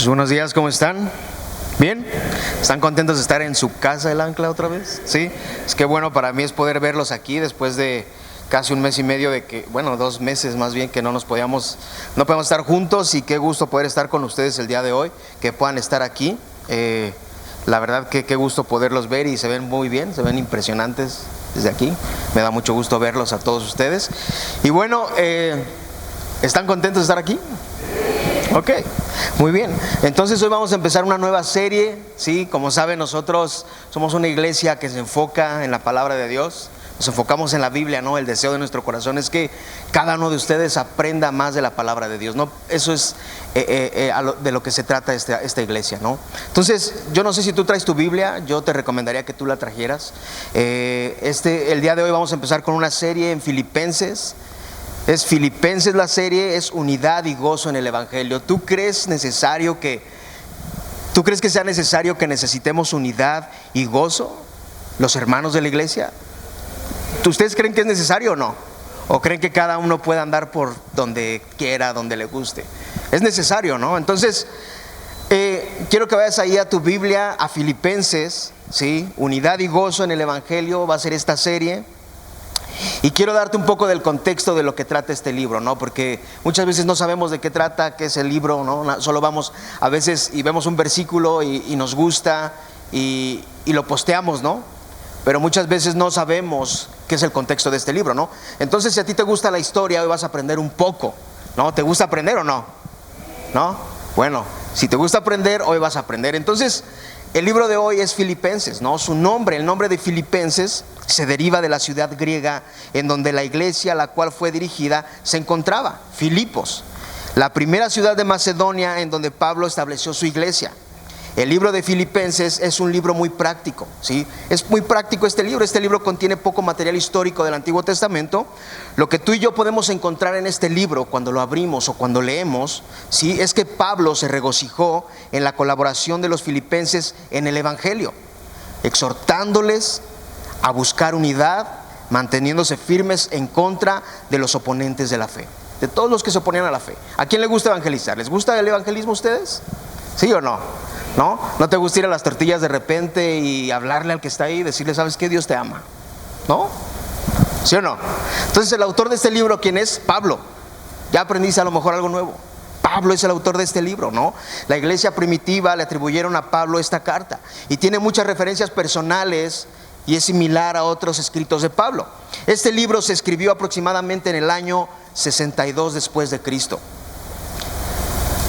Pues buenos días, ¿cómo están? ¿Bien? ¿Están contentos de estar en su casa del Ancla otra vez? Sí, es que bueno, para mí es poder verlos aquí después de casi un mes y medio de que, bueno, 2 meses más bien que no podíamos estar juntos, y qué gusto poder estar con ustedes el día de hoy, que puedan estar aquí. La verdad que qué gusto poderlos ver, y se ven muy bien, se ven impresionantes desde aquí. Me da mucho gusto verlos a todos ustedes. Y bueno, ¿están contentos de estar aquí? Ok, muy bien. Entonces hoy vamos a empezar una nueva serie, ¿sí? Como saben, nosotros somos una iglesia que se enfoca en la palabra de Dios. Nos enfocamos en la Biblia, ¿no? El deseo de nuestro corazón es que cada uno de ustedes aprenda más de la palabra de Dios, ¿no? Eso es de lo que se trata esta iglesia, ¿no? Entonces, yo no sé si tú traes tu Biblia, yo te recomendaría que tú la trajeras. El día de hoy vamos a empezar con una serie en Filipenses. Es Filipenses la serie, es unidad y gozo en el Evangelio. ¿Tú crees que sea necesario que necesitemos unidad y gozo, los hermanos de la iglesia? ¿Ustedes creen que es necesario o no? ¿O creen que cada uno puede andar por donde quiera, donde le guste? Es necesario, ¿no? Entonces, quiero que vayas ahí a tu Biblia, a Filipenses, ¿sí? Unidad y gozo en el Evangelio va a ser esta serie. Y quiero darte un poco del contexto de lo que trata este libro, ¿no? Porque muchas veces no sabemos de qué trata, qué es el libro, ¿no? Solo vamos a veces y vemos un versículo y nos gusta y lo posteamos, ¿no? Pero muchas veces no sabemos qué es el contexto de este libro, ¿no? Entonces, si a ti te gusta la historia, hoy vas a aprender un poco, ¿no? ¿Te gusta aprender o no? ¿No? Bueno, si te gusta aprender, hoy vas a aprender. Entonces, el libro de hoy es Filipenses, ¿no? Su nombre, el nombre de Filipenses, se deriva de la ciudad griega en donde la iglesia a la cual fue dirigida se encontraba, Filipos, la primera ciudad de Macedonia en donde Pablo estableció su iglesia. El libro de Filipenses es un libro muy práctico, ¿sí? Es muy práctico este libro. Este libro contiene poco material histórico del Antiguo Testamento. Lo que tú y yo podemos encontrar en este libro cuando lo abrimos o cuando leemos, ¿sí? Es que Pablo se regocijó en la colaboración de los filipenses en el Evangelio, exhortándoles a buscar unidad, manteniéndose firmes en contra de los oponentes de la fe, de todos los que se oponían a la fe. ¿A quién le gusta evangelizar? ¿Les gusta el evangelismo a ustedes? ¿Sí o no? ¿No? ¿No te gusta ir a las tortillas de repente y hablarle al que está ahí y decirle, ¿sabes qué? Dios te ama, ¿no? ¿Sí o no? Entonces, el autor de este libro, ¿quién es? Pablo. Ya aprendiste a lo mejor algo nuevo. Pablo es el autor de este libro, ¿no? La iglesia primitiva le atribuyeron a Pablo esta carta y tiene muchas referencias personales y es similar a otros escritos de Pablo. Este libro se escribió aproximadamente en el año 62 después de Cristo.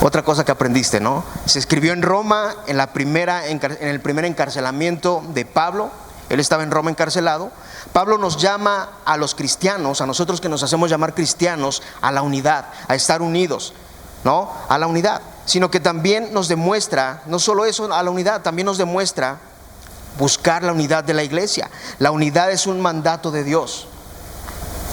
Otra cosa que aprendiste, ¿no? Se escribió en Roma en el primer encarcelamiento de Pablo. Él estaba en Roma encarcelado. Pablo nos llama a los cristianos, a nosotros que nos hacemos llamar cristianos, a la unidad, a estar unidos, ¿no? A la unidad, sino que también nos demuestra, no solo eso, a la unidad, también nos demuestra buscar la unidad de la iglesia. La unidad es un mandato de Dios.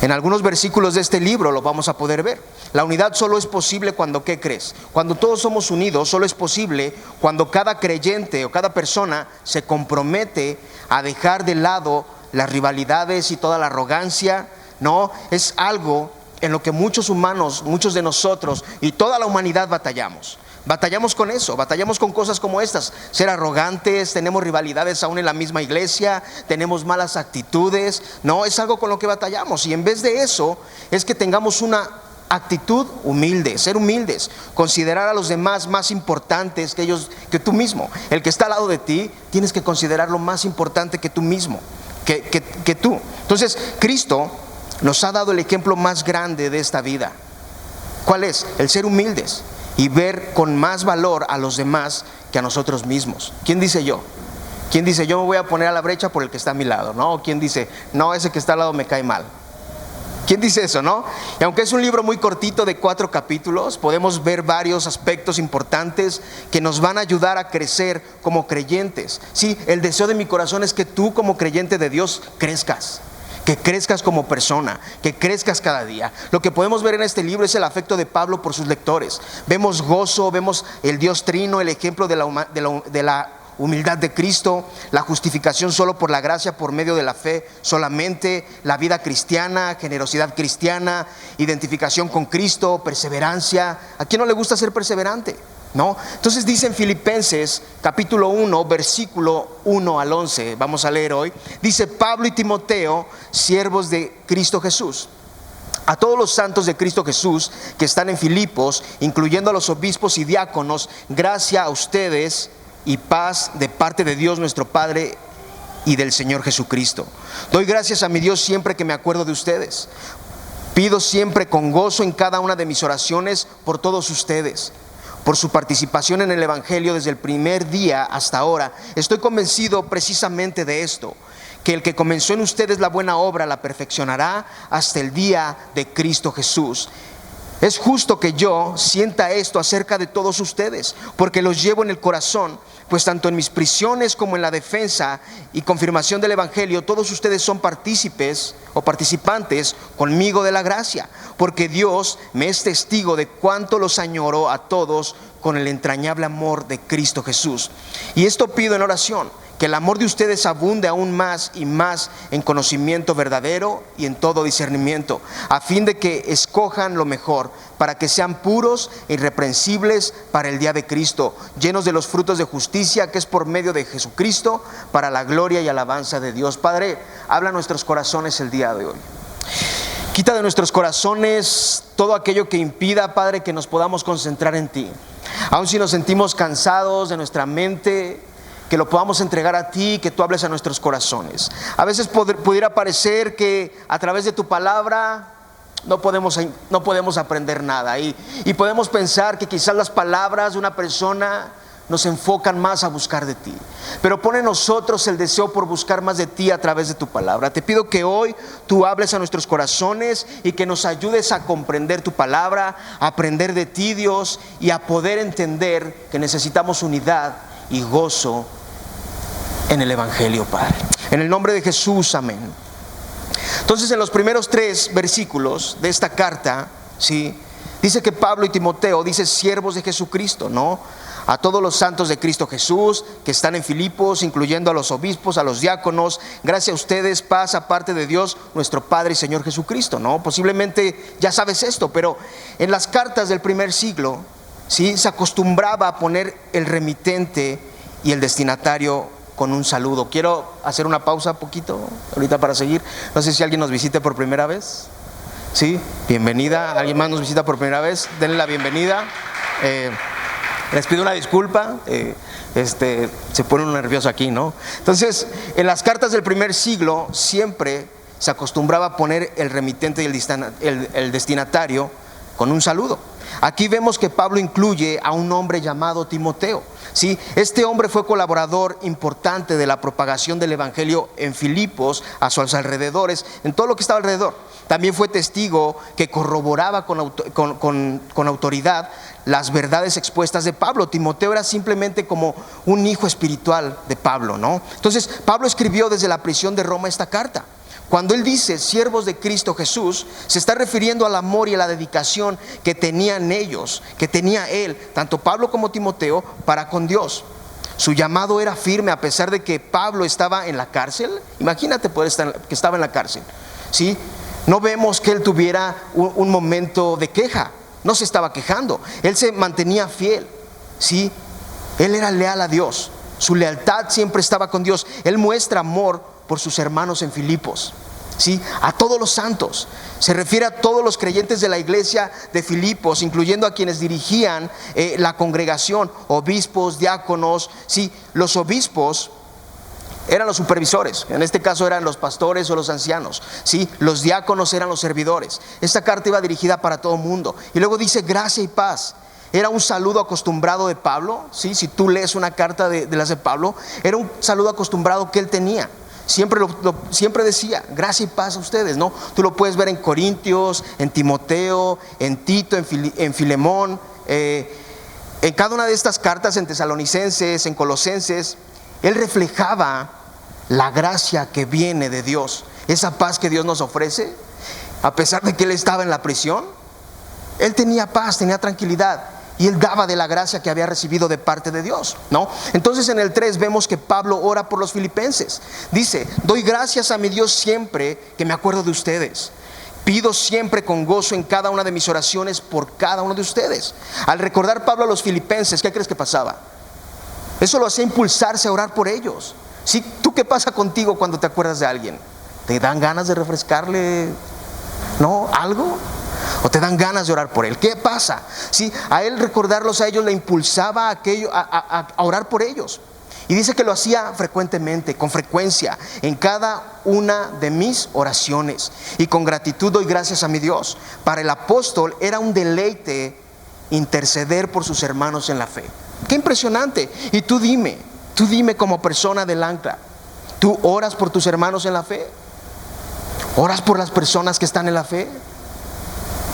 En algunos versículos de este libro lo vamos a poder ver. La unidad solo es posible cuando, ¿qué crees? Cuando todos somos unidos. Solo es posible cuando cada creyente o cada persona se compromete a dejar de lado las rivalidades y toda la arrogancia, ¿no? Es algo en lo que muchos humanos, muchos de nosotros y toda la humanidad batallamos. Batallamos con eso, batallamos con cosas como estas: ser arrogantes, tenemos rivalidades aún en la misma iglesia, tenemos malas actitudes, no, es algo con lo que batallamos. Y en vez de eso, es que tengamos una actitud humilde, ser humildes, considerar a los demás más importantes que ellos, que tú mismo. El que está al lado de ti, tienes que considerarlo más importante que tú mismo, que tú. Entonces, Cristo nos ha dado el ejemplo más grande de esta vida. ¿Cuál es? El ser humildes y ver con más valor a los demás que a nosotros mismos. ¿Quién dice yo? ¿Quién dice yo me voy a poner a la brecha por el que está a mi lado? ¿No? ¿O quién dice no, ese que está al lado me cae mal? ¿Quién dice eso, no? Y aunque es un libro muy cortito de 4 capítulos, podemos ver varios aspectos importantes que nos van a ayudar a crecer como creyentes. Sí, el deseo de mi corazón es que tú como creyente de Dios crezcas. Que crezcas como persona, que crezcas cada día. Lo que podemos ver en este libro es el afecto de Pablo por sus lectores. Vemos gozo, vemos el Dios Trino, el ejemplo de la humildad de Cristo, la justificación solo por la gracia, por medio de la fe solamente, la vida cristiana, generosidad cristiana, identificación con Cristo, perseverancia. ¿A quién no le gusta ser perseverante? ¿no? Entonces dice en Filipenses capítulo 1, versículo 1 al 11, vamos a leer hoy, dice: Pablo y Timoteo, siervos de Cristo Jesús, a todos los santos de Cristo Jesús que están en Filipos, incluyendo a los obispos y diáconos, gracia a ustedes y paz de parte de Dios nuestro Padre y del Señor Jesucristo. Doy gracias a mi Dios siempre que me acuerdo de ustedes. Pido siempre con gozo en cada una de mis oraciones por todos ustedes, por su participación en el Evangelio desde el primer día hasta ahora. Estoy convencido precisamente de esto, que el que comenzó en ustedes la buena obra la perfeccionará hasta el día de Cristo Jesús. Es justo que yo sienta esto acerca de todos ustedes, porque los llevo en el corazón, pues tanto en mis prisiones como en la defensa y confirmación del Evangelio, todos ustedes son partícipes o participantes conmigo de la gracia, porque Dios me es testigo de cuánto los añoro a todos con el entrañable amor de Cristo Jesús. Y esto pido en oración, que el amor de ustedes abunde aún más y más en conocimiento verdadero y en todo discernimiento, a fin de que escojan lo mejor, para que sean puros e irreprensibles para el día de Cristo, llenos de los frutos de justicia que es por medio de Jesucristo, para la gloria y alabanza de Dios. Padre, habla a nuestros corazones el día de hoy. Quita de nuestros corazones todo aquello que impida, Padre, que nos podamos concentrar en ti. Aun si nos sentimos cansados de nuestra mente, que lo podamos entregar a ti, que tú hables a nuestros corazones. A veces pudiera parecer que a través de tu palabra no podemos aprender nada, y podemos pensar que quizás las palabras de una persona nos enfocan más a buscar de ti, pero pone en nosotros el deseo por buscar más de ti a través de tu palabra. Te pido que hoy tú hables a nuestros corazones y que nos ayudes a comprender tu palabra, a aprender de ti, Dios, y a poder entender que necesitamos unidad y gozo en el Evangelio, Padre. En el nombre de Jesús, amén. Entonces, en los primeros 3 versículos de esta carta, ¿sí?, dice que Pablo y Timoteo, dice siervos de Jesucristo, ¿no?, a todos los santos de Cristo Jesús que están en Filipos, incluyendo a los obispos, a los diáconos, gracias a ustedes, paz aparte de Dios nuestro Padre y Señor Jesucristo, ¿no? Posiblemente ya sabes esto, pero en las cartas del primer siglo, ¿sí?, se acostumbraba a poner el remitente y el destinatario con un saludo. Quiero hacer una pausa poquito ahorita para seguir. No sé si alguien nos visite por primera vez. Sí, bienvenida. ¿Alguien más nos visita por primera vez? Denle la bienvenida. Les pido una disculpa. Se pone uno nervioso aquí, ¿no? Entonces, en las cartas del primer siglo siempre se acostumbraba a poner el remitente y el destinatario con un saludo. Aquí vemos que Pablo incluye a un hombre llamado Timoteo. ¿Sí? Este hombre fue colaborador importante de la propagación del Evangelio en Filipos, a sus alrededores, en todo lo que estaba alrededor. También fue testigo que corroboraba con autoridad las verdades expuestas de Pablo. Timoteo era simplemente como un hijo espiritual de Pablo, ¿no? Entonces, Pablo escribió desde la prisión de Roma esta carta. Cuando él dice siervos de Cristo Jesús, se está refiriendo al amor y a la dedicación que tenían ellos, que tenía él, tanto Pablo como Timoteo, para con Dios. Su llamado era firme a pesar de que Pablo estaba en la cárcel. Imagínate que estaba en la cárcel, ¿sí? No vemos que él tuviera un momento de queja, no se estaba quejando, él se mantenía fiel, ¿sí? Él era leal a Dios, su lealtad siempre estaba con Dios. Él muestra amor por sus hermanos en Filipos, ¿sí?, a todos los santos. Se refiere a todos los creyentes de la iglesia de Filipos, incluyendo a quienes dirigían la congregación, obispos, diáconos, ¿sí? Los obispos eran los supervisores, en este caso eran los pastores o los ancianos, ¿sí? Los diáconos eran los servidores. Esta carta iba dirigida para todo el mundo. Y luego dice gracia y paz. Era un saludo acostumbrado de Pablo, ¿sí? Si tú lees una carta de las de Pablo, era un saludo acostumbrado que él tenía. Siempre decía gracia y paz a ustedes, ¿no? Tú lo puedes ver en Corintios, en Timoteo, en Tito, en Filemón, en cada una de estas cartas, en Tesalonicenses, en Colosenses. Él reflejaba la gracia que viene de Dios, esa paz que Dios nos ofrece. A pesar de que él estaba en la prisión, él tenía paz, tenía tranquilidad, y él daba de la gracia que había recibido de parte de Dios, ¿no? Entonces en el 3 vemos que Pablo ora por los filipenses. Dice: doy gracias a mi Dios siempre que me acuerdo de ustedes. pido siempre con gozo en cada una de mis oraciones por cada uno de ustedes. Al recordar Pablo a los filipenses, ¿qué crees que pasaba? Eso lo hacía impulsarse a orar por ellos. ¿Sí? ¿Tú qué pasa contigo cuando te acuerdas de alguien? ¿Te dan ganas de refrescarle, no, algo? ¿O te dan ganas de orar por él? ¿Qué pasa? ¿Sí? A él recordarlos a ellos le impulsaba a orar por ellos. Y dice que lo hacía frecuentemente, con frecuencia, en cada una de mis oraciones. Y con gratitud doy gracias a mi Dios. Para el apóstol era un deleite interceder por sus hermanos en la fe. ¡Qué impresionante! Y tú dime como persona del Ancla, ¿tú oras por tus hermanos en la fe? ¿Oras por las personas que están en la fe?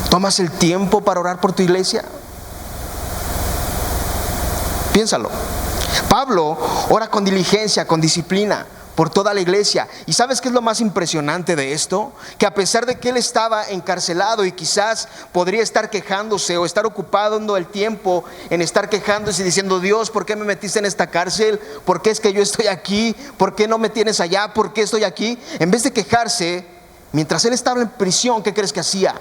¿Tomas el tiempo para orar por tu iglesia? Piénsalo. Pablo ora con diligencia, con disciplina, por toda la iglesia. ¿Y sabes qué es lo más impresionante de esto? Que a pesar de que él estaba encarcelado y quizás podría estar quejándose o estar ocupando el tiempo en estar quejándose y diciendo: Dios, ¿por qué me metiste en esta cárcel? ¿Por qué es que yo estoy aquí? ¿Por qué no me tienes allá? ¿Por qué estoy aquí? En vez de quejarse, mientras él estaba en prisión, ¿qué crees que hacía?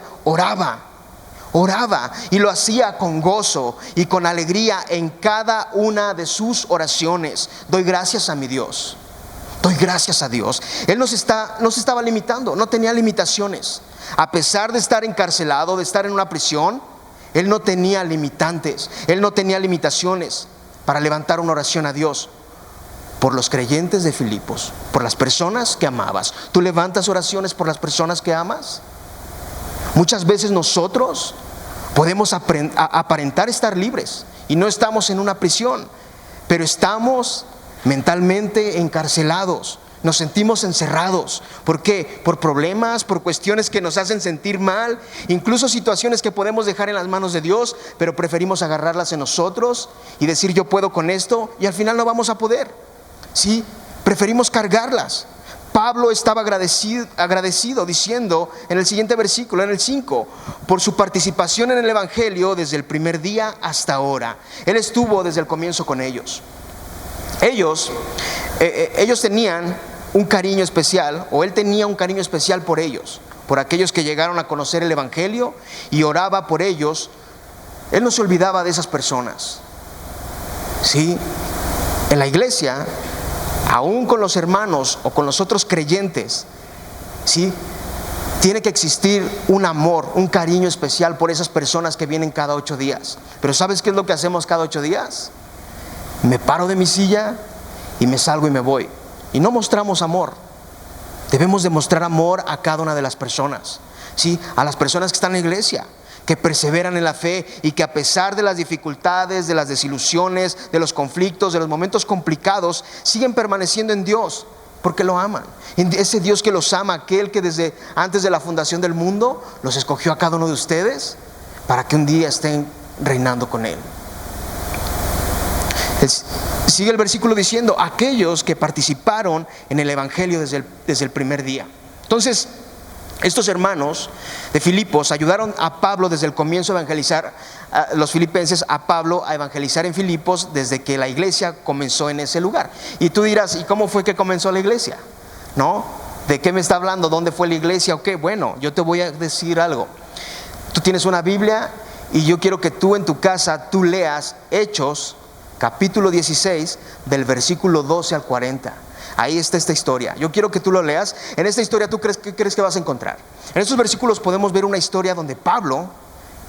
Oraba, y lo hacía con gozo y con alegría en cada una de sus oraciones. Doy gracias a mi Dios. Doy gracias a Dios. Él no se estaba limitando, no tenía limitaciones. A pesar de estar encarcelado, de estar en una prisión, él no tenía limitantes, él no tenía limitaciones para levantar una oración a Dios por los creyentes de Filipos, por las personas que amabas. ¿Tú levantas oraciones por las personas que amas? Muchas veces nosotros podemos aparentar estar libres y no estamos en una prisión, pero estamos mentalmente encarcelados, nos sentimos encerrados. ¿Por qué? Por problemas, por cuestiones que nos hacen sentir mal, incluso situaciones que podemos dejar en las manos de Dios, pero preferimos agarrarlas en nosotros y decir: yo puedo con esto, y al final no vamos a poder. ¿Sí? Preferimos cargarlas. Pablo estaba agradecido diciendo en el siguiente versículo, en el 5, por su participación en el Evangelio desde el primer día hasta ahora. Él estuvo desde el comienzo con ellos. Ellos tenían un cariño especial, o él tenía un cariño especial por ellos, por aquellos que llegaron a conocer el Evangelio, y oraba por ellos. Él no se olvidaba de esas personas. ¿Sí? En la iglesia, aún con los hermanos o con los otros creyentes, ¿sí?, tiene que existir un amor, un cariño especial por esas personas que vienen cada 8 días. Pero ¿sabes qué es lo que hacemos cada 8 días? Me paro de mi silla y me salgo y me voy. Y no mostramos amor. Debemos demostrar amor a cada una de las personas, ¿sí?, a las personas que están en la iglesia, que perseveran en la fe y que a pesar de las dificultades, de las desilusiones, de los conflictos, de los momentos complicados, siguen permaneciendo en Dios porque lo aman. Ese Dios que los ama, aquel que desde antes de la fundación del mundo los escogió a cada uno de ustedes para que un día estén reinando con Él. Sigue el versículo diciendo: aquellos que participaron en el Evangelio desde el primer día. Entonces, estos hermanos de Filipos ayudaron a Pablo desde el comienzo a evangelizar, los filipenses a Pablo a evangelizar en Filipos desde que la iglesia comenzó en ese lugar. Y tú dirás: ¿y cómo fue que comenzó la iglesia? ¿No? ¿De qué me está hablando? ¿Dónde fue la iglesia? Ok, bueno, yo te voy a decir algo. Tú tienes una Biblia y yo quiero que tú en tu casa tú leas Hechos capítulo 16 del versículo 12 al 40. Ahí está esta historia. Yo quiero que tú lo leas. En esta historia, ¿qué crees que vas a encontrar? En estos versículos podemos ver una historia donde Pablo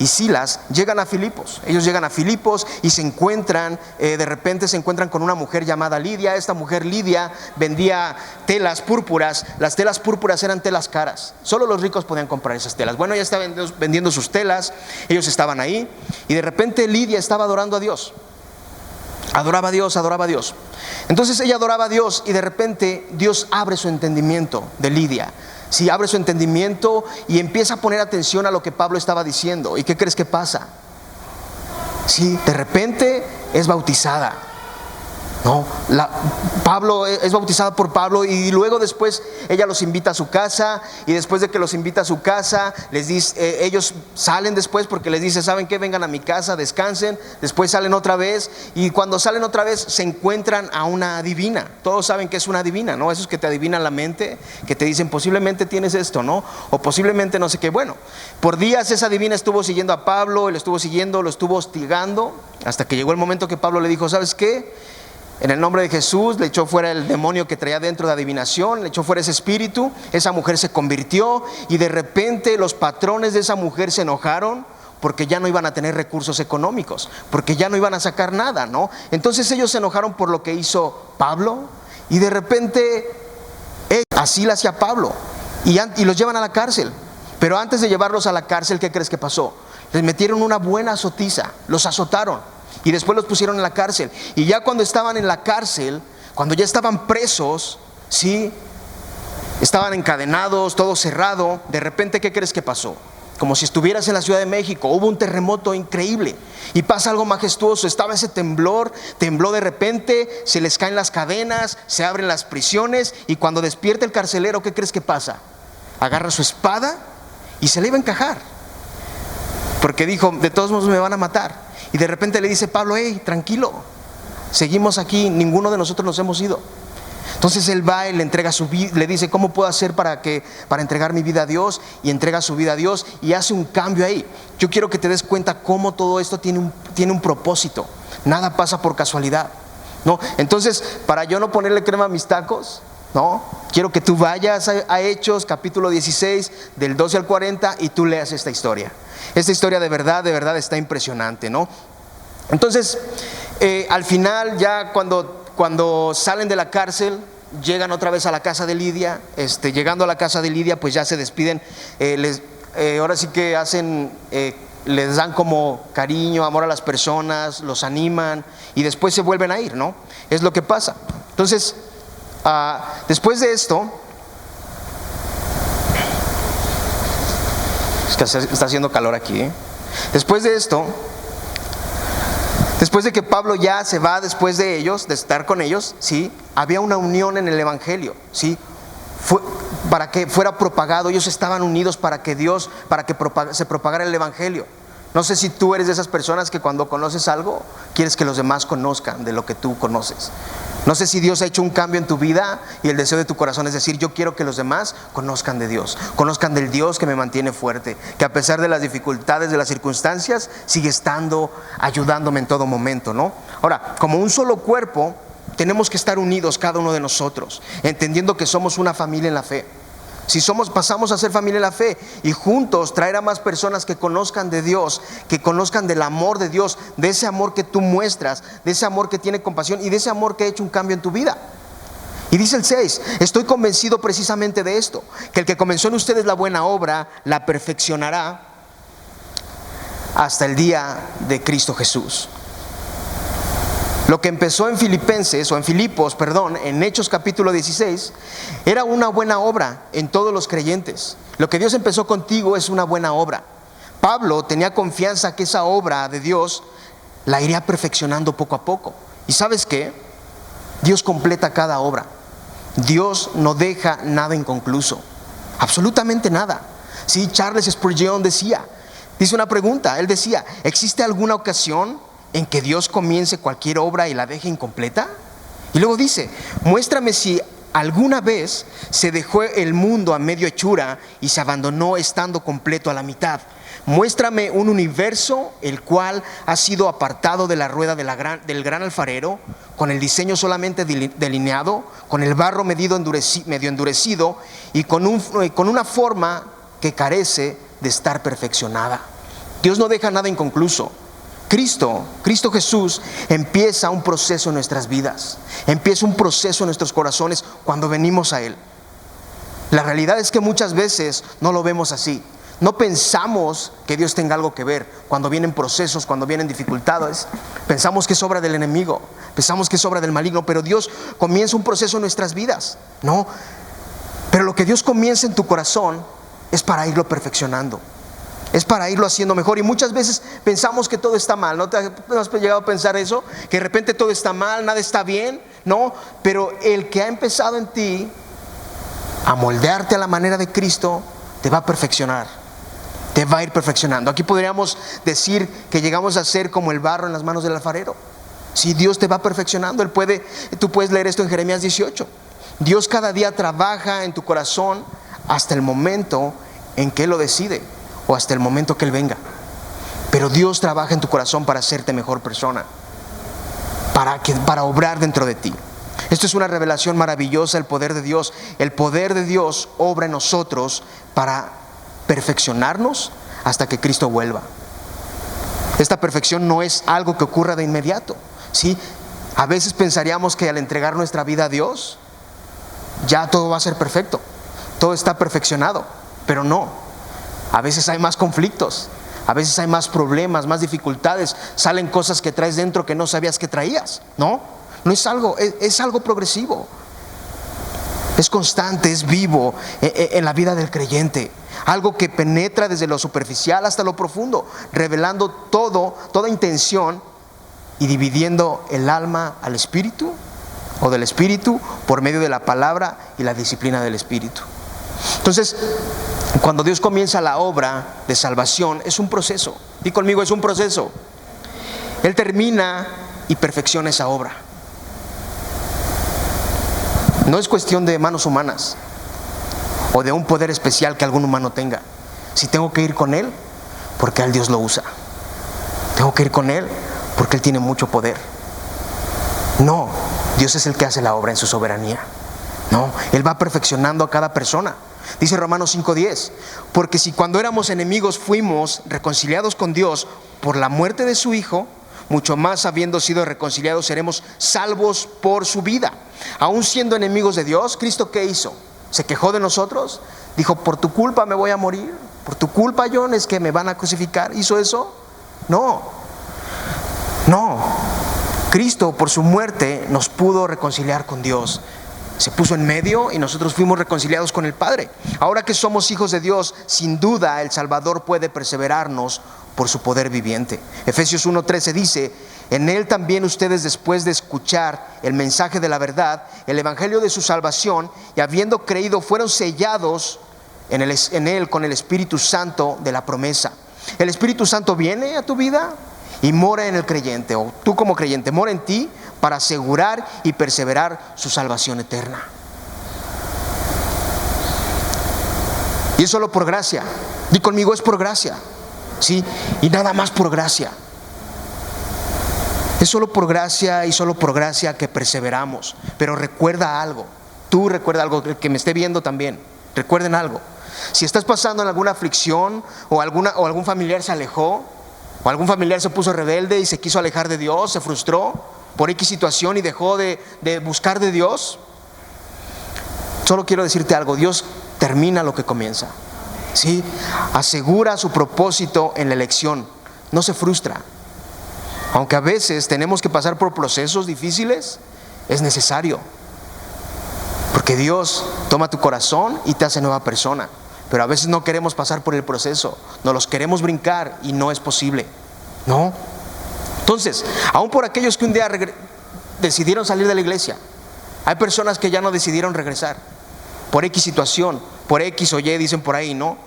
y Silas llegan a Filipos. Ellos llegan a Filipos y se encuentran, de repente se encuentran con una mujer llamada Lidia. Esta mujer Lidia vendía telas púrpuras. Las telas púrpuras eran telas caras. Solo los ricos podían comprar esas telas. Bueno, ella estaba vendiendo sus telas. Ellos estaban ahí y de repente Lidia estaba adorando a Dios. Adoraba a Dios. Entonces ella adoraba a Dios y de repente Dios abre su entendimiento de Lidia. Sí, abre su entendimiento y empieza a poner atención a lo que Pablo estaba diciendo. ¿Y qué crees que pasa? Sí, de repente es bautizada. No, Pablo es bautizada por Pablo y luego después ella los invita a su casa, y después de que los invita a su casa, les dice, ellos salen después porque les dice, ¿saben qué? Vengan a mi casa, descansen. Después salen otra vez, y cuando salen otra vez se encuentran a una adivina. Todos saben que es una adivina, ¿no? Esos que te adivinan la mente, que te dicen posiblemente tienes esto, ¿no? O posiblemente no sé qué. Bueno, por días esa adivina estuvo siguiendo a Pablo, y lo estuvo siguiendo, lo estuvo hostigando, hasta que llegó el momento que Pablo le dijo, ¿sabes qué? En el nombre de Jesús le echó fuera el demonio que traía dentro de adivinación, le echó fuera ese espíritu. Esa mujer se convirtió, y de repente los patrones de esa mujer se enojaron porque ya no iban a tener recursos económicos, porque ya no iban a sacar nada, ¿no? Entonces ellos se enojaron por lo que hizo Pablo, y de repente así le hacía Pablo, y los llevan a la cárcel. Pero antes de llevarlos a la cárcel, ¿qué crees que pasó? Les metieron una buena azotiza, los azotaron. Y después los pusieron en la cárcel. Y ya cuando estaban en la cárcel, cuando ya estaban presos, ¿sí? Estaban encadenados, todo cerrado. De repente, ¿qué crees que pasó? Como si estuvieras en la Ciudad de México. Hubo un terremoto increíble y pasa algo majestuoso. Estaba ese temblor, tembló de repente, se les caen las cadenas, se abren las prisiones, y cuando despierta el carcelero, ¿qué crees que pasa? Agarra su espada y se le iba a encajar, porque dijo, de todos modos me van a matar. Y de repente le dice Pablo, hey, tranquilo, seguimos aquí, ninguno de nosotros nos hemos ido. Entonces él va y le entrega su vida, le dice, ¿cómo puedo hacer para entregar mi vida a Dios? Y entrega su vida a Dios y hace un cambio ahí. Yo quiero que te des cuenta cómo todo esto tiene un propósito. Nada pasa por casualidad, ¿no? Entonces, para yo no ponerle crema a mis tacos, ¿no? Quiero que tú vayas a Hechos capítulo 16 del 12 al 40 y tú leas esta historia. Esta historia de verdad está impresionante, ¿no? Entonces, al final, ya cuando salen de la cárcel, llegan otra vez a la casa de Lidia. Llegando a la casa de Lidia, pues ya se despiden. Ahora sí que les dan como cariño, amor a las personas, los animan, y después se vuelven a ir, ¿no? Es lo que pasa. Entonces, después de esto, es que está haciendo calor aquí, ¿eh? Después de esto, después de que Pablo ya se va después de ellos, de estar con ellos, ¿sí? Había una unión en el evangelio, ¿sí? Para que fuera propagado. Ellos estaban unidos para que se propagara el evangelio. No sé si tú eres de esas personas que cuando conoces algo, quieres que los demás conozcan de lo que tú conoces. No sé si Dios ha hecho un cambio en tu vida y el deseo de tu corazón es decir, yo quiero que los demás conozcan de Dios, conozcan del Dios que me mantiene fuerte, que a pesar de las dificultades, de las circunstancias, sigue estando ayudándome en todo momento, ¿no? Ahora, como un solo cuerpo, tenemos que estar unidos cada uno de nosotros, entendiendo que somos una familia en la fe. Si pasamos a ser familia en la fe, y juntos traer a más personas que conozcan de Dios, que conozcan del amor de Dios, de ese amor que tú muestras, de ese amor que tiene compasión y de ese amor que ha hecho un cambio en tu vida. Y dice el 6, estoy convencido precisamente de esto, que el que comenzó en ustedes la buena obra, la perfeccionará hasta el día de Cristo Jesús. Lo que empezó en Filipos, en Hechos capítulo 16, era una buena obra en todos los creyentes. Lo que Dios empezó contigo es una buena obra. Pablo tenía confianza que esa obra de Dios la iría perfeccionando poco a poco. ¿Y sabes qué? Dios completa cada obra. Dios no deja nada inconcluso, absolutamente nada. Sí, Charles Spurgeon dice una pregunta, él decía, ¿existe alguna ocasión en que Dios comience cualquier obra y la deje incompleta? Y luego dice, muéstrame si alguna vez se dejó el mundo a medio hechura y se abandonó estando completo a la mitad. Muéstrame un universo el cual ha sido apartado de la rueda del gran alfarero, con el diseño solamente delineado, con el barro medio endurecido y con una forma que carece de estar perfeccionada. Dios no deja nada inconcluso. Cristo Jesús empieza un proceso en nuestras vidas, empieza un proceso en nuestros corazones cuando venimos a Él. La realidad es que muchas veces no lo vemos así. No pensamos que Dios tenga algo que ver cuando vienen procesos, cuando vienen dificultades. Pensamos que es obra del enemigo, pensamos que es obra del maligno, pero Dios comienza un proceso en nuestras vidas, ¿no? Pero lo que Dios comienza en tu corazón es para irlo perfeccionando. Es para irlo haciendo mejor. Y muchas veces pensamos que todo está mal. ¿No has llegado a pensar eso? Que de repente todo está mal, nada está bien. No, pero el que ha empezado en ti a moldearte a la manera de Cristo, te va a perfeccionar, te va a ir perfeccionando. Aquí podríamos decir que llegamos a ser como el barro en las manos del alfarero. Si Dios te va perfeccionando, tú puedes leer esto en Jeremías 18. Dios cada día trabaja en tu corazón hasta el momento en que Él lo decide, o hasta el momento que Él venga. Pero Dios trabaja en tu corazón para hacerte mejor persona, para obrar dentro de ti. Esto es una revelación maravillosa, el poder de Dios. El poder de Dios obra en nosotros para perfeccionarnos hasta que Cristo vuelva. Esta perfección no es algo que ocurra de inmediato, ¿sí? A veces pensaríamos que al entregar nuestra vida a Dios, ya todo va a ser perfecto, todo está perfeccionado, pero no. A veces hay más conflictos, a veces hay más problemas, más dificultades, salen cosas que traes dentro que no sabías que traías, ¿no? No es algo progresivo, es constante, es vivo en la vida del creyente. Algo que penetra desde lo superficial hasta lo profundo, revelando toda intención y dividiendo el alma al espíritu, o del espíritu, por medio de la palabra y la disciplina del espíritu. Entonces, cuando Dios comienza la obra de salvación, es un proceso. Di conmigo, es un proceso. Él termina y perfecciona esa obra. No es cuestión de manos humanas o de un poder especial que algún humano tenga. Si tengo que ir con Él, porque a Él Dios lo usa. Tengo que ir con Él porque Él tiene mucho poder. No, Dios es el que hace la obra en su soberanía. No, Él va perfeccionando a cada persona. Dice Romanos 5:10, porque si cuando éramos enemigos fuimos reconciliados con Dios por la muerte de su Hijo, mucho más habiendo sido reconciliados seremos salvos por su vida. Aún siendo enemigos de Dios, ¿Cristo qué hizo? ¿Se quejó de nosotros? Dijo, por tu culpa me voy a morir, por tu culpa, John, es que me van a crucificar. ¿Hizo eso? No. Cristo por su muerte nos pudo reconciliar con Dios. Se puso en medio y nosotros fuimos reconciliados con el Padre. Ahora que somos hijos de Dios, sin duda el Salvador puede perseverarnos por su poder viviente. Efesios 1:13 dice, en Él también ustedes, después de escuchar el mensaje de la verdad, el evangelio de su salvación, y habiendo creído, fueron sellados en Él con el Espíritu Santo de la promesa. El Espíritu Santo viene a tu vida y mora en el creyente, o tú como creyente, mora en ti para asegurar y perseverar su salvación eterna. Y es solo por gracia. Di conmigo, es por gracia. ¿Sí? Y nada más por gracia. Es solo por gracia y solo por gracia que perseveramos. Pero recuerda algo. Tú recuerda algo, el que me esté viendo también. Recuerden algo. Si estás pasando en alguna aflicción o algún familiar se alejó, o algún familiar se puso rebelde y se quiso alejar de Dios, se frustró por X situación y dejó de buscar de Dios, solo quiero decirte algo. Dios termina lo que comienza. ¿Sí? Asegura su propósito en la elección. No se frustra. Aunque a veces tenemos que pasar por procesos difíciles, es necesario. Porque Dios toma tu corazón y te hace nueva persona. Pero a veces no queremos pasar por el proceso, nos los queremos brincar y no es posible. ¿No? Entonces, aún por aquellos que un día decidieron salir de la iglesia, hay personas que ya no decidieron regresar por X situación, por X o Y, dicen por ahí, ¿no?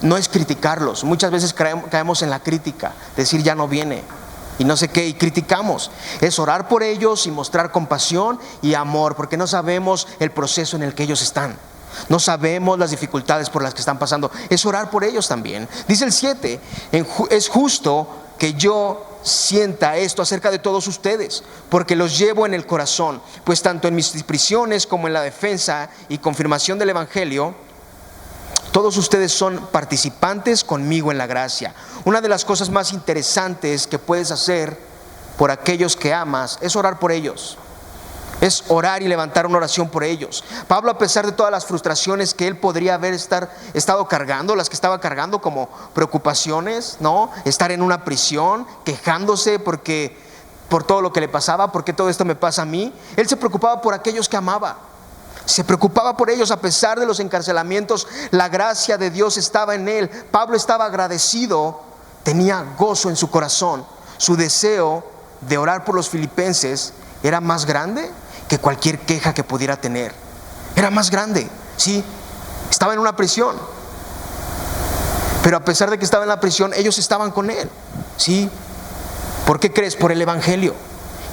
No es criticarlos. Muchas veces caemos en la crítica, decir ya no viene y no sé qué, y criticamos. Es orar por ellos y mostrar compasión y amor, porque no sabemos el proceso en el que ellos están. No sabemos las dificultades por las que están pasando. Es orar por ellos también. Dice el 7, es justo que yo sienta esto acerca de todos ustedes, porque los llevo en el corazón, pues tanto en mis prisiones como en la defensa y confirmación del evangelio, todos ustedes son participantes conmigo en la gracia. Una de las cosas más interesantes que puedes hacer por aquellos que amas es orar por ellos. Es orar y levantar una oración por ellos. Pablo, a pesar de todas las frustraciones que él podría haber estado cargando, las que estaba cargando como preocupaciones, ¿no? Estar en una prisión, quejándose por todo lo que le pasaba, porque todo esto me pasa a mí. Él se preocupaba por aquellos que amaba. Se preocupaba por ellos a pesar de los encarcelamientos. La gracia de Dios estaba en él. Pablo estaba agradecido, tenía gozo en su corazón. Su deseo de orar por los filipenses era más grande que cualquier queja que pudiera tener. Era más grande, sí. Estaba en una prisión, pero a pesar de que estaba en la prisión, ellos estaban con él, sí. ¿Por qué crees? Por el evangelio.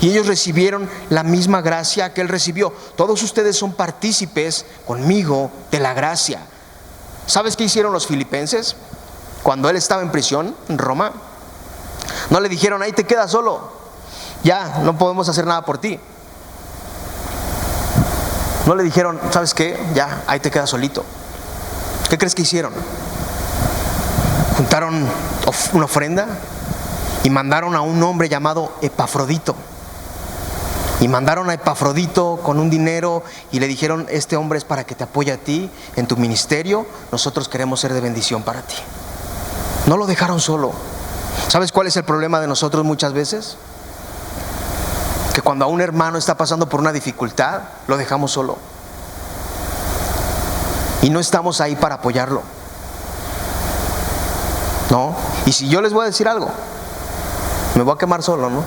Y ellos recibieron la misma gracia que él recibió. Todos ustedes son partícipes conmigo de la gracia. ¿Sabes qué hicieron los filipenses cuando él estaba en prisión en Roma? No le dijeron, ahí te quedas solo, ya no podemos hacer nada por ti. No le dijeron, ¿sabes qué? Ya, ahí te quedas solito. ¿Qué crees que hicieron? Juntaron una ofrenda y mandaron a un hombre llamado Epafrodito. Y mandaron a Epafrodito con un dinero y le dijeron, este hombre es para que te apoye a ti en tu ministerio, nosotros queremos ser de bendición para ti. No lo dejaron solo. ¿Sabes cuál es el problema de nosotros muchas veces? Que cuando a un hermano está pasando por una dificultad, lo dejamos solo. Y no estamos ahí para apoyarlo. ¿No? Y si yo les voy a decir algo, me voy a quemar solo, ¿no?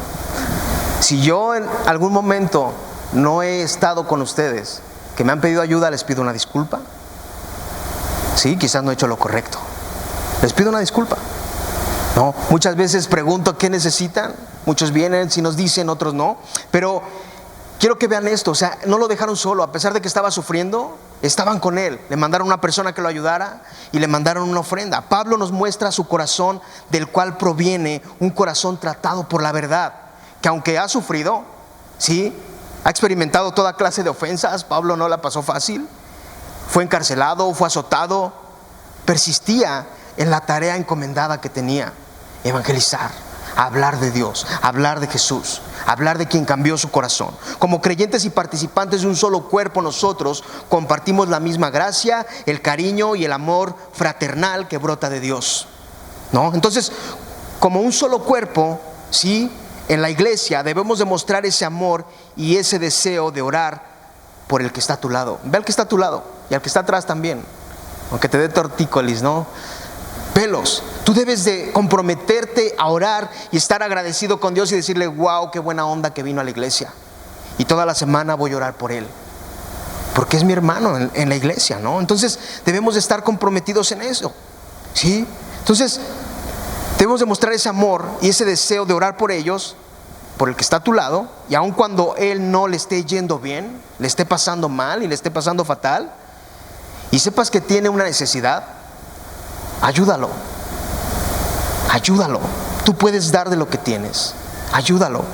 Si yo en algún momento no he estado con ustedes, que me han pedido ayuda, les pido una disculpa. Sí, quizás no he hecho lo correcto. Les pido una disculpa. No, muchas veces pregunto qué necesitan. Muchos vienen, si nos dicen, otros no. Pero quiero que vean esto, o sea, no lo dejaron solo. A pesar de que estaba sufriendo, estaban con él. Le mandaron una persona que lo ayudara y le mandaron una ofrenda. Pablo nos muestra su corazón, del cual proviene un corazón tratado por la verdad. Que aunque ha sufrido, sí, ha experimentado toda clase de ofensas. Pablo no la pasó fácil. Fue encarcelado, fue azotado. Persistía en la tarea encomendada que tenía: evangelizar, hablar de Dios, hablar de Jesús, hablar de quien cambió su corazón. Como creyentes y participantes de un solo cuerpo, nosotros compartimos la misma gracia, el cariño y el amor fraternal que brota de Dios, ¿no? Entonces, como un solo cuerpo, sí, en la iglesia debemos demostrar ese amor y ese deseo de orar por el que está a tu lado. Ve al que está a tu lado y al que está atrás también, aunque te dé tortícolis, ¿no? Velos. Tú debes de comprometerte a orar y estar agradecido con Dios y decirle: wow, qué buena onda que vino a la iglesia, y toda la semana voy a orar por él, porque es mi hermano en la iglesia, ¿no? Entonces debemos de estar comprometidos en eso, ¿sí? Entonces debemos de mostrar ese amor y ese deseo de orar por ellos, por el que está a tu lado, y aun cuando él no le esté yendo bien, le esté pasando mal y le esté pasando fatal, y sepas que tiene una necesidad, ayúdalo. Ayúdalo. Tú puedes dar de lo que tienes. Ayúdalo.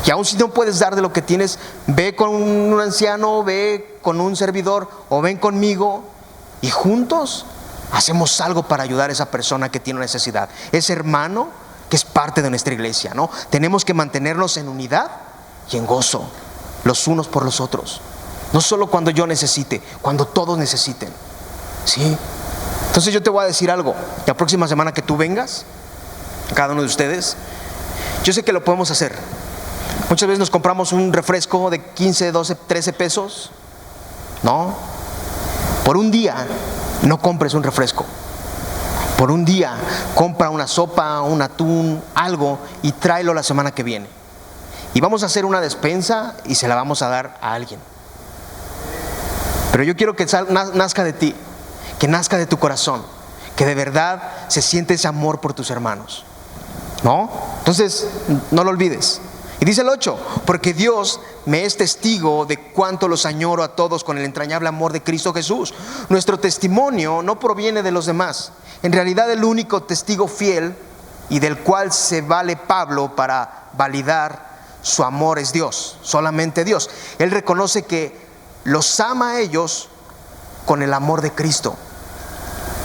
Y aun si no puedes dar de lo que tienes, ve con un anciano, ve con un servidor, o ven conmigo, y juntos hacemos algo para ayudar a esa persona que tiene necesidad, ese hermano que es parte de nuestra iglesia, ¿no? Tenemos que mantenernos en unidad y en gozo, los unos por los otros. No solo cuando yo necesite, cuando todos necesiten, ¿sí? Entonces yo te voy a decir algo. La próxima semana que tú vengas, cada uno de ustedes, yo sé que lo podemos hacer. Muchas veces nos compramos un refresco de 15, 12, 13 pesos, ¿no? Por un día no compres un refresco. Por un día compra una sopa, un atún, algo, y tráelo la semana que viene. Y vamos a hacer una despensa y se la vamos a dar a alguien. Pero yo quiero que nazca de ti, que nazca de tu corazón, que de verdad se siente ese amor por tus hermanos, ¿no? Entonces, no lo olvides. Y dice el 8: porque Dios me es testigo de cuánto los añoro a todos con el entrañable amor de Cristo Jesús. Nuestro testimonio no proviene de los demás. En realidad, el único testigo fiel y del cual se vale Pablo para validar su amor es Dios, solamente Dios. Él reconoce que los ama a ellos con el amor de Cristo,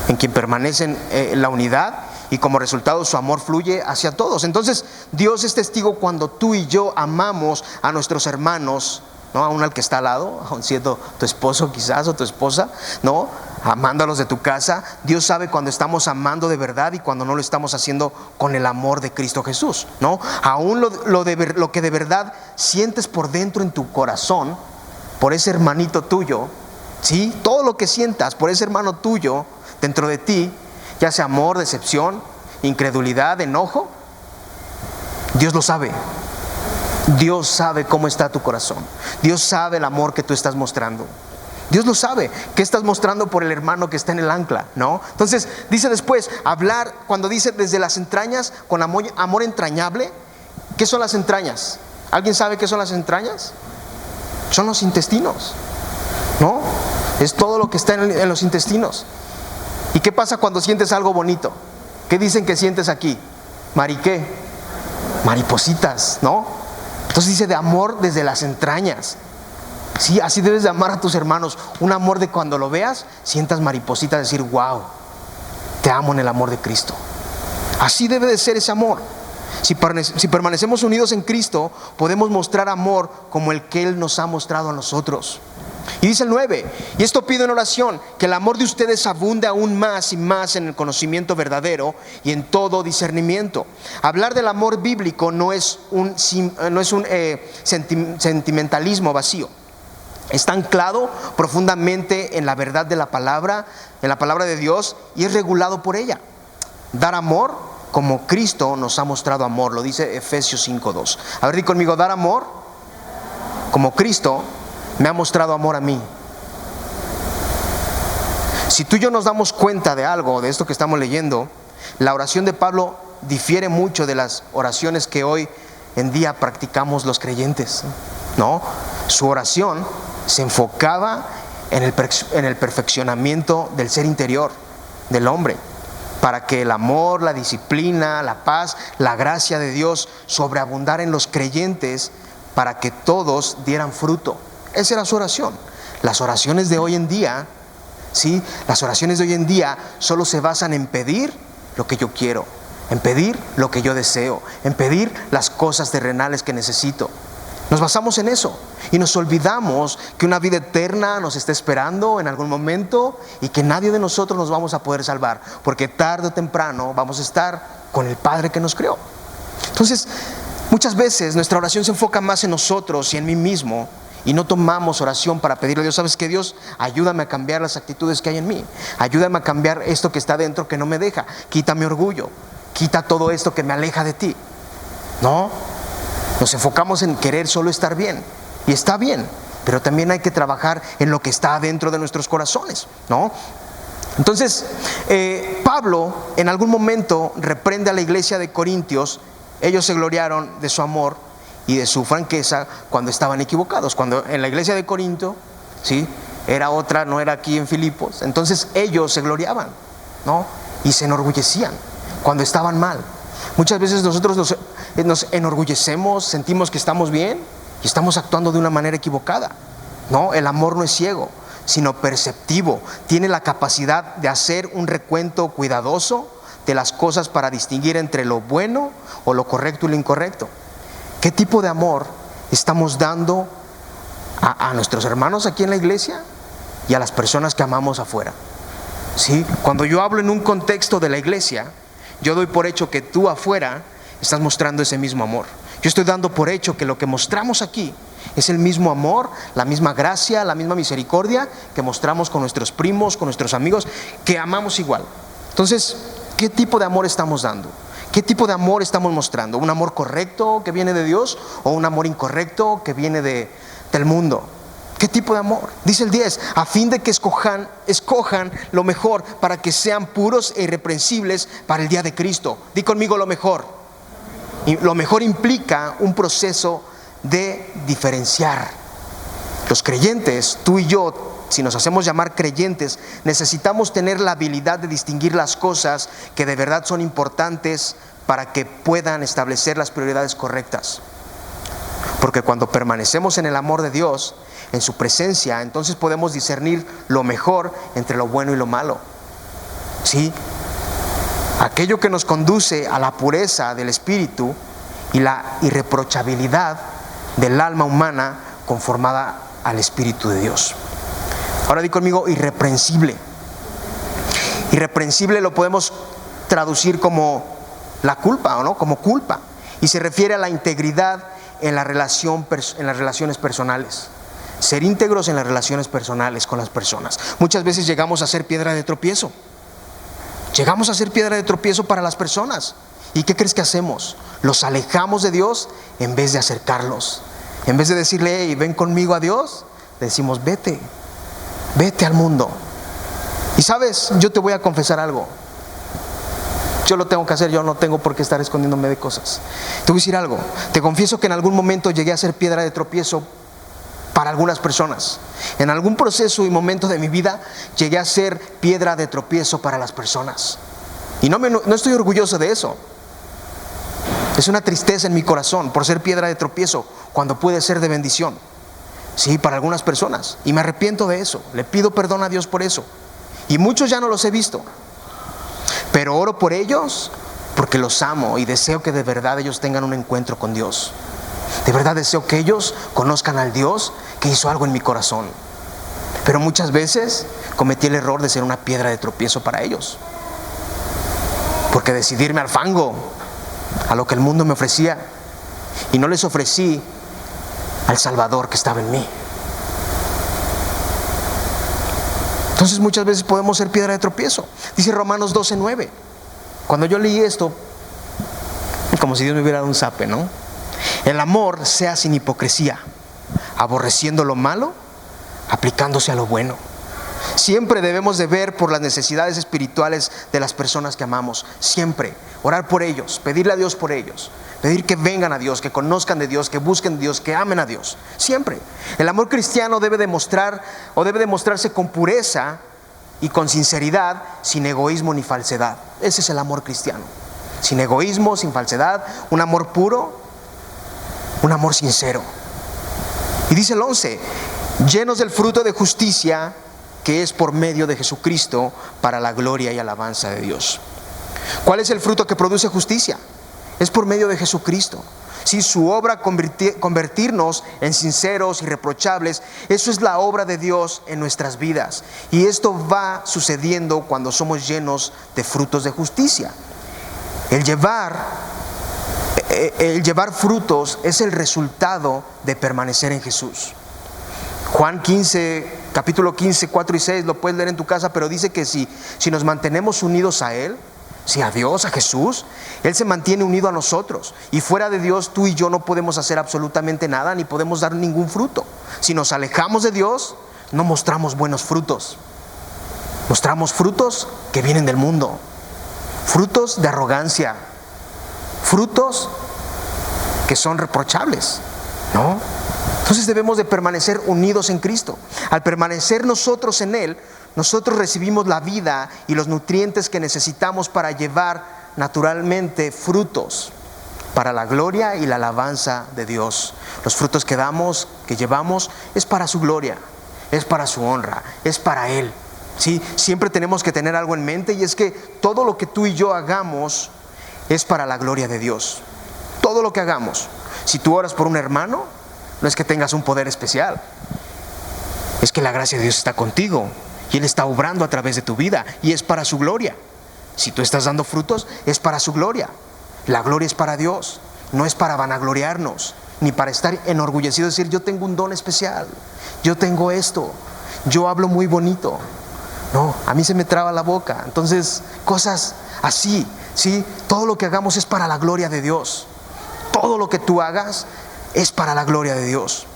en quien permanecen la unidad, y como resultado su amor fluye hacia todos. Entonces Dios es testigo cuando tú y yo amamos a nuestros hermanos, ¿no? Aún al que está al lado, aún siendo tu esposo quizás o tu esposa, ¿no? Amando a los de tu casa. Dios sabe cuando estamos amando de verdad y cuando no lo estamos haciendo con el amor de Cristo Jesús, ¿no? Aún lo que de verdad sientes por dentro en tu corazón por ese hermanito tuyo, ¿sí? Todo lo que sientas por ese hermano tuyo dentro de ti, ya sea amor, decepción, incredulidad, enojo, Dios lo sabe. Dios sabe cómo está tu corazón. Dios sabe el amor que tú estás mostrando. Dios lo sabe. ¿Qué estás mostrando por el hermano que está en el ancla? ¿No? Entonces dice después, hablar, cuando dice desde las entrañas, con amor entrañable. ¿Qué son las entrañas? ¿Alguien sabe qué son las entrañas? Son los intestinos, ¿no? Es todo lo que está en los intestinos. ¿Y qué pasa cuando sientes algo bonito? ¿Qué dicen que sientes aquí? ¿Qué? Maripositas, ¿no? Entonces dice de amor desde las entrañas. Sí, así debes de amar a tus hermanos. Un amor de cuando lo veas, sientas maripositas, decir, wow, te amo en el amor de Cristo. Así debe de ser ese amor. Si permanecemos unidos en Cristo, podemos mostrar amor como el que Él nos ha mostrado a nosotros. Y dice el 9, y esto pido en oración, que el amor de ustedes abunde aún más y más en el conocimiento verdadero y en todo discernimiento. Hablar del amor bíblico no es un sentimentalismo vacío. Está anclado profundamente en la verdad de la palabra, en la palabra de Dios, y es regulado por ella. Dar amor como Cristo nos ha mostrado amor, lo dice Efesios 5:2. A ver, di conmigo, dar amor como Cristo me ha mostrado amor a mí. Si tú y yo nos damos cuenta de algo, de esto que estamos leyendo, la oración de Pablo difiere mucho de las oraciones que hoy en día practicamos los creyentes, ¿no? Su oración se enfocaba en el perfeccionamiento del ser interior del hombre, para que el amor, la disciplina, la paz, la gracia de Dios sobreabundara en los creyentes, para que todos dieran fruto. Esa era su oración. Las oraciones de hoy en día, ¿sí? Las oraciones de hoy en día solo se basan en pedir lo que yo quiero, en pedir lo que yo deseo, en pedir las cosas terrenales que necesito. Nos basamos en eso y nos olvidamos que una vida eterna nos está esperando en algún momento y que nadie de nosotros nos vamos a poder salvar, porque tarde o temprano vamos a estar con el Padre que nos creó. Entonces, muchas veces nuestra oración se enfoca más en nosotros y en mí mismo, y no tomamos oración para pedirle a Dios, ¿sabes qué, Dios? Ayúdame a cambiar las actitudes que hay en mí. Ayúdame a cambiar esto que está dentro que no me deja. Quita mi orgullo. Quita todo esto que me aleja de ti. No, nos enfocamos en querer solo estar bien. Y está bien, pero también hay que trabajar en lo que está dentro de nuestros corazones, ¿no? Entonces, Pablo en algún momento reprende a la iglesia de Corintios. Ellos se gloriaron de su amor y de su franqueza cuando estaban equivocados. Cuando en la iglesia de Corinto, ¿sí?, era otra, no era aquí en Filipos. Entonces ellos se gloriaban, ¿no? Y se enorgullecían cuando estaban mal. Muchas veces nosotros nos enorgullecemos, sentimos que estamos bien y estamos actuando de una manera equivocada, ¿no? El amor no es ciego, sino perceptivo. Tiene la capacidad de hacer un recuento cuidadoso de las cosas para distinguir entre lo bueno o lo correcto y lo incorrecto. ¿Qué tipo de amor estamos dando a nuestros hermanos aquí en la iglesia y a las personas que amamos afuera? ¿Sí? Cuando yo hablo en un contexto de la iglesia, yo doy por hecho que tú afuera estás mostrando ese mismo amor. Yo estoy dando por hecho que lo que mostramos aquí es el mismo amor, la misma gracia, la misma misericordia que mostramos con nuestros primos, con nuestros amigos, que amamos igual. Entonces, ¿qué tipo de amor estamos dando? ¿Qué tipo de amor estamos mostrando? ¿Un amor correcto que viene de Dios o un amor incorrecto que viene del mundo? ¿Qué tipo de amor? Dice el 10, a fin de que escojan lo mejor para que sean puros e irreprensibles para el día de Cristo. Di conmigo lo mejor. Y lo mejor implica un proceso de diferenciar. Los creyentes, tú y yo, si nos hacemos llamar creyentes, necesitamos tener la habilidad de distinguir las cosas que de verdad son importantes para que puedan establecer las prioridades correctas. Porque cuando permanecemos en el amor de Dios, en su presencia, entonces podemos discernir lo mejor entre lo bueno y lo malo. ¿Sí? Aquello que nos conduce a la pureza del espíritu y la irreprochabilidad del alma humana conformada al Espíritu de Dios. Ahora di conmigo irreprensible. Irreprensible lo podemos traducir como la culpa, ¿o no? Como culpa. Y se refiere a la integridad en las relaciones personales. ser íntegros en las relaciones personales con las personas. Muchas veces llegamos a ser piedra de tropiezo. Llegamos a ser piedra de tropiezo para las personas. ¿Y qué crees que hacemos? Los alejamos de Dios en vez de acercarlos. En vez de decirle, hey, ven conmigo a Dios, le decimos, vete al mundo. Y sabes, yo te voy a confesar algo. Yo lo tengo que hacer, yo no tengo por qué estar escondiéndome de cosas. Te voy a decir algo. Te confieso que en algún momento llegué a ser piedra de tropiezo para algunas personas. En algún proceso y momento de mi vida llegué a ser piedra de tropiezo para las personas. Y no estoy orgulloso de eso. Es una tristeza en mi corazón por ser piedra de tropiezo cuando puede ser de bendición. Sí, para algunas personas. Y me arrepiento de eso. Le pido perdón a Dios por eso. Y muchos ya no los he visto. Pero oro por ellos porque los amo y deseo que de verdad ellos tengan un encuentro con Dios. De verdad deseo que ellos conozcan al Dios que hizo algo en mi corazón. Pero muchas veces cometí el error de ser una piedra de tropiezo para ellos. Porque decidirme al fango, a lo que el mundo me ofrecía, y no les ofrecí al Salvador que estaba en mí. Entonces muchas veces podemos ser piedra de tropiezo. Dice Romanos 12:9. Cuando yo leí esto, como si Dios me hubiera dado un zape, ¿no? El amor sea sin hipocresía, aborreciendo lo malo, aplicándose a lo bueno. Siempre debemos de ver por las necesidades espirituales de las personas que amamos. Siempre. Orar por ellos, pedirle a Dios por ellos. Pedir que vengan a Dios, que conozcan de Dios, que busquen de Dios, que amen a Dios. Siempre. El amor cristiano debe demostrarse con pureza y con sinceridad, sin egoísmo ni falsedad. Ese es el amor cristiano. Sin egoísmo, sin falsedad, un amor puro, un amor sincero. Y dice el 11, llenos del fruto de justicia que es por medio de Jesucristo para la gloria y alabanza de Dios. ¿Cuál es el fruto que produce justicia? Es por medio de Jesucristo. Si su obra convertirnos en sinceros, irreprochables, eso es la obra de Dios en nuestras vidas. Y esto va sucediendo cuando somos llenos de frutos de justicia. El llevar frutos es el resultado de permanecer en Jesús. Juan 15, capítulo 15, 4 y 6, lo puedes leer en tu casa, pero dice que si nos mantenemos unidos a Él, si a Dios, a Jesús, Él se mantiene unido a nosotros. Y fuera de Dios, tú y yo no podemos hacer absolutamente nada, ni podemos dar ningún fruto. Si nos alejamos de Dios, no mostramos buenos frutos. Mostramos frutos que vienen del mundo. Frutos de arrogancia. Frutos que son reprochables, ¿no? Entonces debemos de permanecer unidos en Cristo. Al permanecer nosotros en Él, nosotros recibimos la vida y los nutrientes que necesitamos para llevar naturalmente frutos para la gloria y la alabanza de Dios. Los frutos que llevamos es para su gloria, es para su honra, es para Él. ¿Sí? Siempre tenemos que tener algo en mente, y es que todo lo que tú y yo hagamos es para la gloria de Dios. Todo lo que hagamos. Si tú oras por un hermano, no es que tengas un poder especial, es que la gracia de Dios está contigo y Él está obrando a través de tu vida y es para su gloria. Si tú estás dando frutos, es para su gloria. La gloria es para Dios, no es para vanagloriarnos, ni para estar enorgullecidos y decir, yo tengo un don especial, yo tengo esto, yo hablo muy bonito. No, a mí se me traba la boca. Entonces, cosas así, ¿sí? Todo lo que hagamos es para la gloria de Dios. Todo lo que tú hagas es para la gloria de Dios.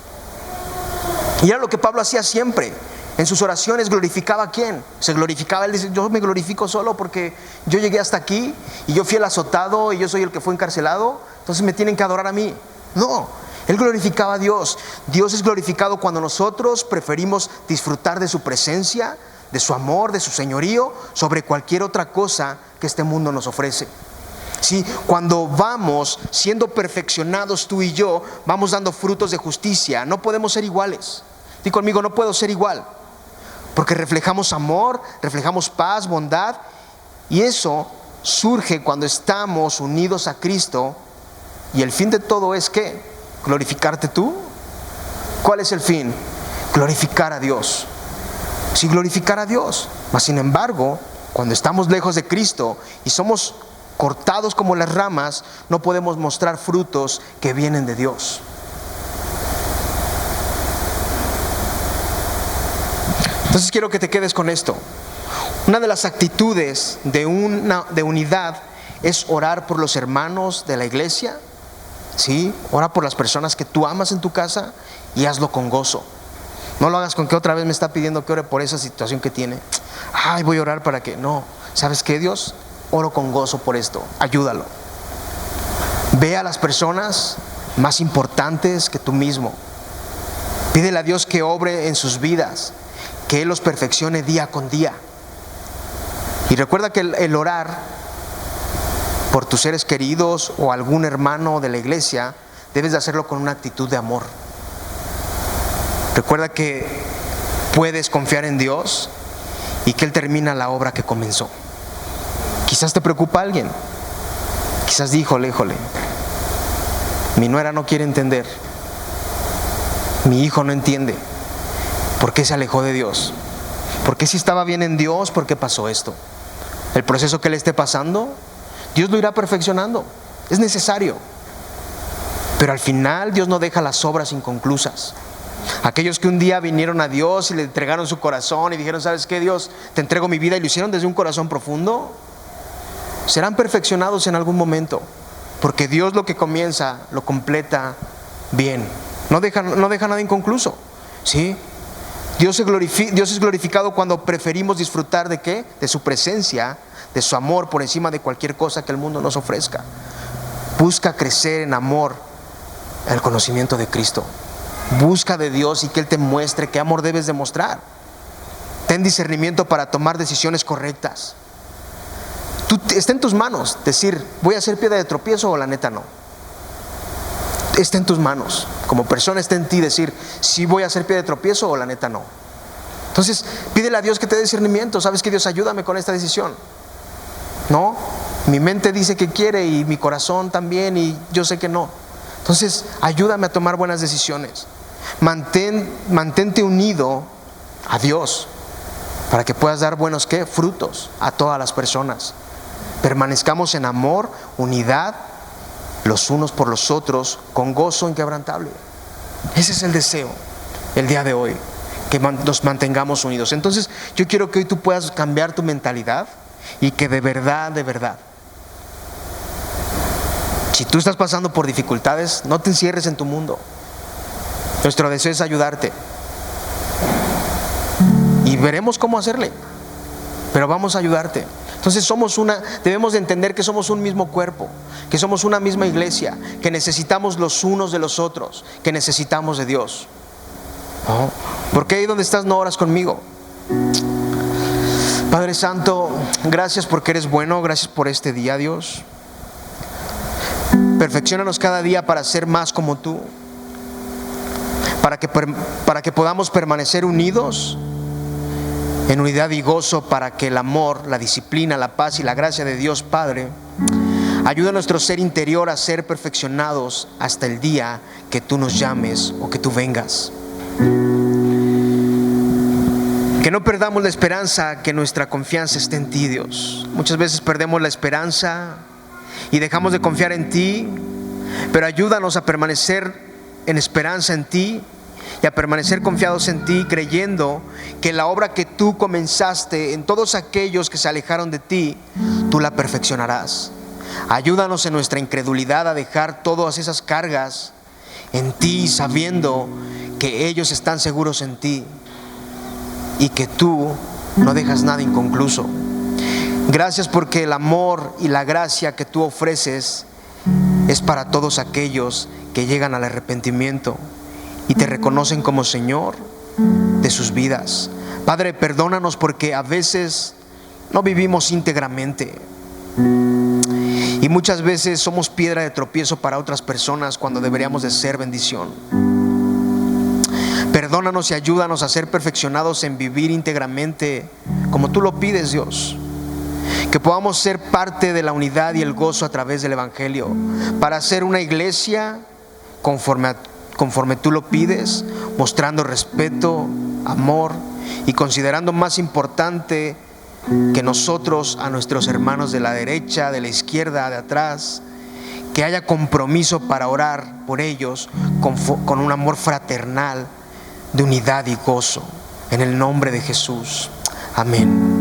Y era lo que Pablo hacía siempre. En sus oraciones glorificaba a quién. Se glorificaba, él dice, yo me glorifico solo porque yo llegué hasta aquí y yo fui el azotado y yo soy el que fue encarcelado, entonces me tienen que adorar a mí. No, él glorificaba a Dios. Dios es glorificado cuando nosotros preferimos disfrutar de su presencia, de su amor, de su señorío, sobre cualquier otra cosa que este mundo nos ofrece. Sí, cuando vamos siendo perfeccionados tú y yo, vamos dando frutos de justicia. No podemos ser iguales. Di conmigo, no puedo ser igual. Porque reflejamos amor, reflejamos paz, bondad. Y eso surge cuando estamos unidos a Cristo. Y el fin de todo es ¿qué? ¿Glorificarte tú? ¿Cuál es el fin? Glorificar a Dios. Sí, glorificar a Dios. Mas sin embargo, cuando estamos lejos de Cristo y somos cortados como las ramas, no podemos mostrar frutos que vienen de Dios. Entonces quiero que te quedes con esto. Una de las actitudes de unidad es orar por los hermanos de la iglesia. ¿Sí? Ora por las personas que tú amas en tu casa y hazlo con gozo. No lo hagas con que otra vez me está pidiendo que ore por esa situación que tiene. Ay, voy a orar para que. No, ¿sabes qué, Dios? Oro con gozo por esto. Ayúdalo. Ve a las personas más importantes que tú mismo. Pídele a Dios que obre en sus vidas, que Él los perfeccione día con día. Y recuerda que el orar por tus seres queridos o algún hermano de la iglesia, debes de hacerlo con una actitud de amor. Recuerda que puedes confiar en Dios y que Él termina la obra que comenzó. Quizás te preocupa alguien. Quizás híjole, mi nuera no quiere entender. Mi hijo no entiende. ¿Por qué se alejó de Dios? ¿Por qué si estaba bien en Dios? ¿Por qué pasó esto? El proceso que le esté pasando, Dios lo irá perfeccionando. Es necesario. Pero al final Dios no deja las obras inconclusas. Aquellos que un día vinieron a Dios y le entregaron su corazón y dijeron, ¿sabes qué, Dios? Te entrego mi vida, y lo hicieron desde un corazón profundo, serán perfeccionados en algún momento. Porque Dios lo que comienza, lo completa bien. No deja nada inconcluso. ¿Sí? Dios es glorificado cuando preferimos disfrutar ¿de qué? De su presencia, de su amor por encima de cualquier cosa que el mundo nos ofrezca. Busca crecer en amor, en el conocimiento de Cristo. Busca de Dios y que Él te muestre qué amor debes demostrar. Ten discernimiento para tomar decisiones correctas. Está en tus manos decir, voy a ser piedra de tropiezo o la neta no. Está en tus manos. Como persona está en ti decir, si voy a ser piedra de tropiezo o la neta no. Entonces pídele a Dios que te dé discernimiento. ¿Sabes qué, Dios? Ayúdame con esta decisión. No, mi mente dice que quiere y mi corazón también, y yo sé que no. Entonces ayúdame a tomar buenas decisiones. Mantente unido a Dios para que puedas dar buenos ¿qué? Frutos a todas las personas. Permanezcamos en amor, unidad, los unos por los otros, con gozo inquebrantable. Ese es el deseo el día de hoy, que nos mantengamos unidos. Entonces yo quiero que hoy tú puedas cambiar tu mentalidad y que de verdad, si tú estás pasando por dificultades, no te encierres en tu mundo. Nuestro deseo es ayudarte y veremos cómo hacerle, pero vamos a ayudarte. Entonces debemos de entender que somos un mismo cuerpo, que somos una misma iglesia, que necesitamos los unos de los otros, que necesitamos de Dios. ¿No? ¿Por qué ahí donde estás no oras conmigo? Padre Santo, gracias porque eres bueno, gracias por este día, Dios. Perfecciónanos cada día para ser más como tú, para que podamos permanecer unidos en unidad y gozo, para que el amor, la disciplina, la paz y la gracia de Dios Padre ayude a nuestro ser interior a ser perfeccionados hasta el día que tú nos llames o que tú vengas. Que no perdamos la esperanza, que nuestra confianza esté en ti, Dios. Muchas veces perdemos la esperanza y dejamos de confiar en ti, pero ayúdanos a permanecer en esperanza en ti y a permanecer confiados en ti, creyendo que la obra que tú comenzaste en todos aquellos que se alejaron de ti, tú la perfeccionarás. Ayúdanos en nuestra incredulidad a dejar todas esas cargas en ti, sabiendo que ellos están seguros en ti y que tú no dejas nada inconcluso. Gracias porque el amor y la gracia que tú ofreces es para todos aquellos que llegan al arrepentimiento y te reconocen como Señor de sus vidas. Padre, perdónanos porque a veces no vivimos íntegramente y muchas veces somos piedra de tropiezo para otras personas cuando deberíamos de ser bendición. Perdónanos y ayúdanos a ser perfeccionados en vivir íntegramente como tú lo pides, Dios. Que podamos ser parte de la unidad y el gozo a través del Evangelio, para ser una iglesia conforme tú lo pides, mostrando respeto, amor y considerando más importante que nosotros a nuestros hermanos de la derecha, de la izquierda, de atrás. Que haya compromiso para orar por ellos con un amor fraternal de unidad y gozo. en el nombre de Jesús. Amén.